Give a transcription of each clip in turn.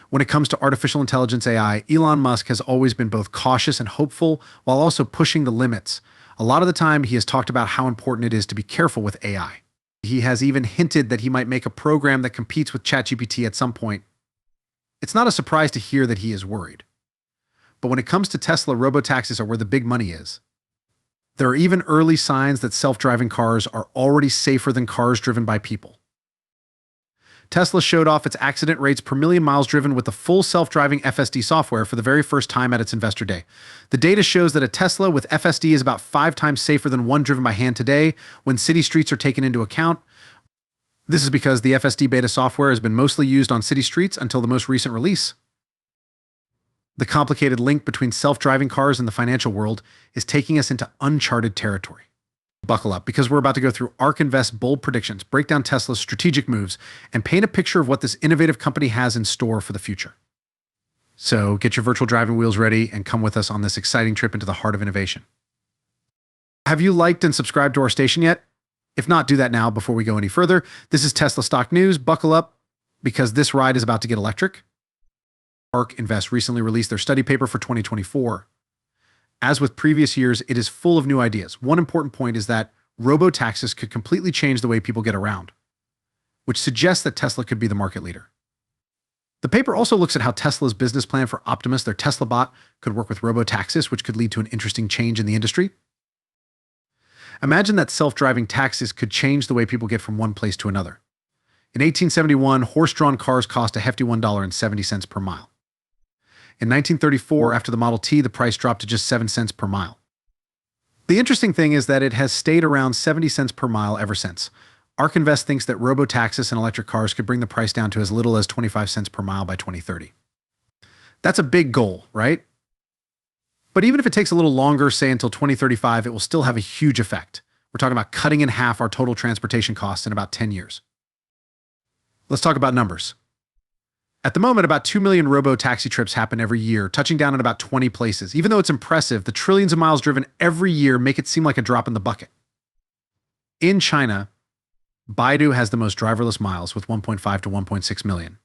When it comes to artificial intelligence AI, Elon Musk has always been both cautious and hopeful while also pushing the limits. A lot of the time, he has talked about how important it is to be careful with AI. He has even hinted that he might make a program that competes with ChatGPT at some point. It's not a surprise to hear that he is worried. But when it comes to Tesla, robotaxis are where the big money is. There are even early signs that self-driving cars are already safer than cars driven by people. Tesla showed off its accident rates per million miles driven with the full self-driving FSD software for the very first time at its investor day. The data shows that a Tesla with FSD is about 5 times safer than one driven by hand today when city streets are taken into account. This is because the FSD beta software has been mostly used on city streets until the most recent release. The complicated link between self-driving cars and the financial world is taking us into uncharted territory. Buckle up, because we're about to go through ARK Invest's bold predictions, break down Tesla's strategic moves, and paint a picture of what this innovative company has in store for the future. So get your virtual driving wheels ready and come with us on this exciting trip into the heart of innovation. Have you liked and subscribed to our station yet? If not, do that now before we go any further. This is Tesla Stock News. Buckle up, because this ride is about to get electric. ARK Invest recently released their study paper for 2024. As with previous years, it is full of new ideas. One important point is that robo-taxis could completely change the way people get around, which suggests that Tesla could be the market leader. The paper also looks at how Tesla's business plan for Optimus, their Tesla bot, could work with robo-taxis, which could lead to an interesting change in the industry. Imagine that self-driving taxis could change the way people get from one place to another. In 1871, horse-drawn cars cost a hefty $1.70 per mile. In 1934, after the Model T, the price dropped to just 7 cents per mile. The interesting thing is that it has stayed around 70 cents per mile ever since. ARK Invest thinks that robo-taxis and electric cars could bring the price down to as little as 25 cents per mile by 2030. That's a big goal, right? But even if it takes a little longer, say until 2035, it will still have a huge effect. We're talking about cutting in half our total transportation costs in about 10 years. Let's talk about numbers. At the moment, about 2 million robo-taxi trips happen every year, touching down in about 20 places. Even though it's impressive, the trillions of miles driven every year make it seem like a drop in the bucket. In China, Baidu has the most driverless miles with 1.5 to 1.6 million.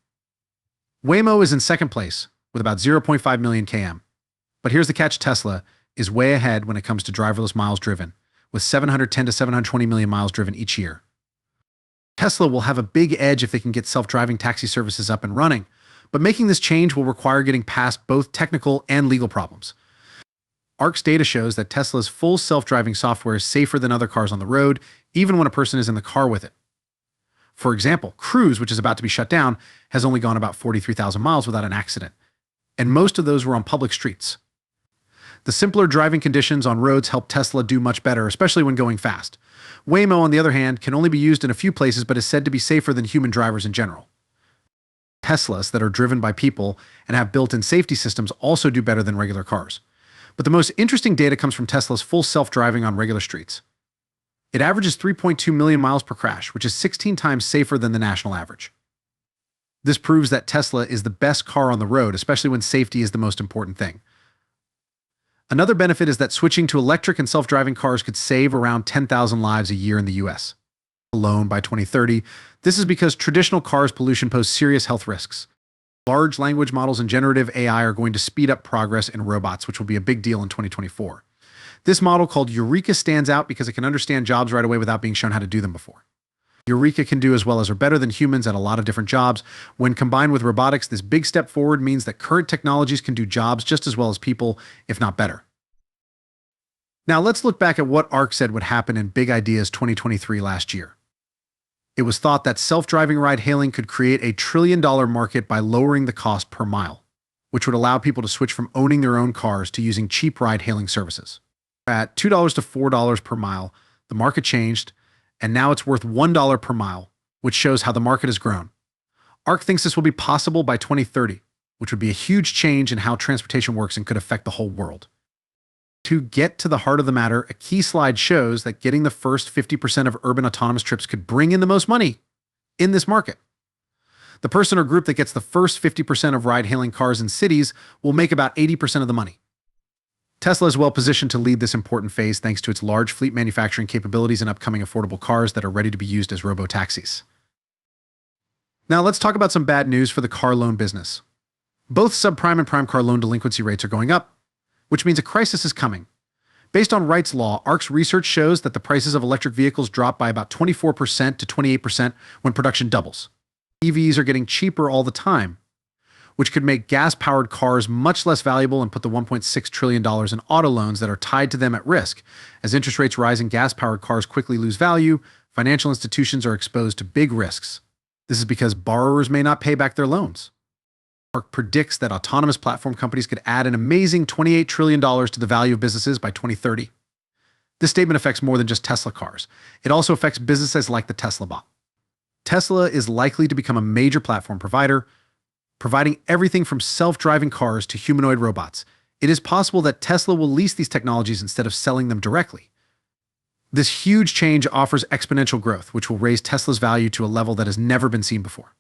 Waymo is in second place with about 0.5 million km. But here's the catch: Tesla is way ahead when it comes to driverless miles driven, with 710 to 720 million miles driven each year. Tesla will have a big edge if they can get self-driving taxi services up and running, but making this change will require getting past both technical and legal problems. ARK's data shows that Tesla's full self-driving software is safer than other cars on the road, even when a person is in the car with it. For example, Cruise, which is about to be shut down, has only gone about 43,000 miles without an accident, and most of those were on public streets. The simpler driving conditions on roads help Tesla do much better, especially when going fast. Waymo, on the other hand, can only be used in a few places but is said to be safer than human drivers in general. Teslas that are driven by people and have built-in safety systems also do better than regular cars. But the most interesting data comes from Tesla's full self-driving on regular streets. It averages 3.2 million miles per crash, which is 16 times safer than the national average. This proves that Tesla is the best car on the road, especially when safety is the most important thing. Another benefit is that switching to electric and self-driving cars could save around 10,000 lives a year in the US alone by 2030. This is because traditional cars' pollution pose serious health risks. Large language models and generative AI are going to speed up progress in robots, which will be a big deal in 2024. This model, called Eureka, stands out because it can understand jobs right away without being shown how to do them before. Eureka can do as well as or better than humans at a lot of different jobs. When combined with robotics, this big step forward means that current technologies can do jobs just as well as people, if not better. Now let's look back at what ARK said would happen in Big Ideas 2023 last year. It was thought that self-driving ride-hailing could create a $1 trillion market by lowering the cost per mile, which would allow people to switch from owning their own cars to using cheap ride-hailing services. At $2 to $4 per mile, the market changed, and now it's worth $1 per mile, which shows how the market has grown. ARK thinks this will be possible by 2030, which would be a huge change in how transportation works and could affect the whole world. To get to the heart of the matter, a key slide shows that getting the first 50% of urban autonomous trips could bring in the most money in this market. The person or group that gets the first 50% of ride-hailing cars in cities will make about 80% of the money. Tesla is well positioned to lead this important phase thanks to its large fleet manufacturing capabilities and upcoming affordable cars that are ready to be used as robo-taxis. Now let's talk about some bad news for the car loan business. Both subprime and prime car loan delinquency rates are going up, which means a crisis is coming. Based on Wright's law, ARC's research shows that the prices of electric vehicles drop by about 24% to 28% when production doubles. EVs are getting cheaper all the time, which could make gas-powered cars much less valuable and put the $1.6 trillion in auto loans that are tied to them at risk. As interest rates rise and gas-powered cars quickly lose value, financial institutions are exposed to big risks. This is because borrowers may not pay back their loans. ARC predicts that autonomous platform companies could add an amazing $28 trillion to the value of businesses by 2030. This statement affects more than just Tesla cars. It also affects businesses like the Tesla bot. Tesla is likely to become a major platform provider, providing everything from self-driving cars to humanoid robots. It is possible that Tesla will lease these technologies instead of selling them directly. This huge change offers exponential growth, which will raise Tesla's value to a level that has never been seen before.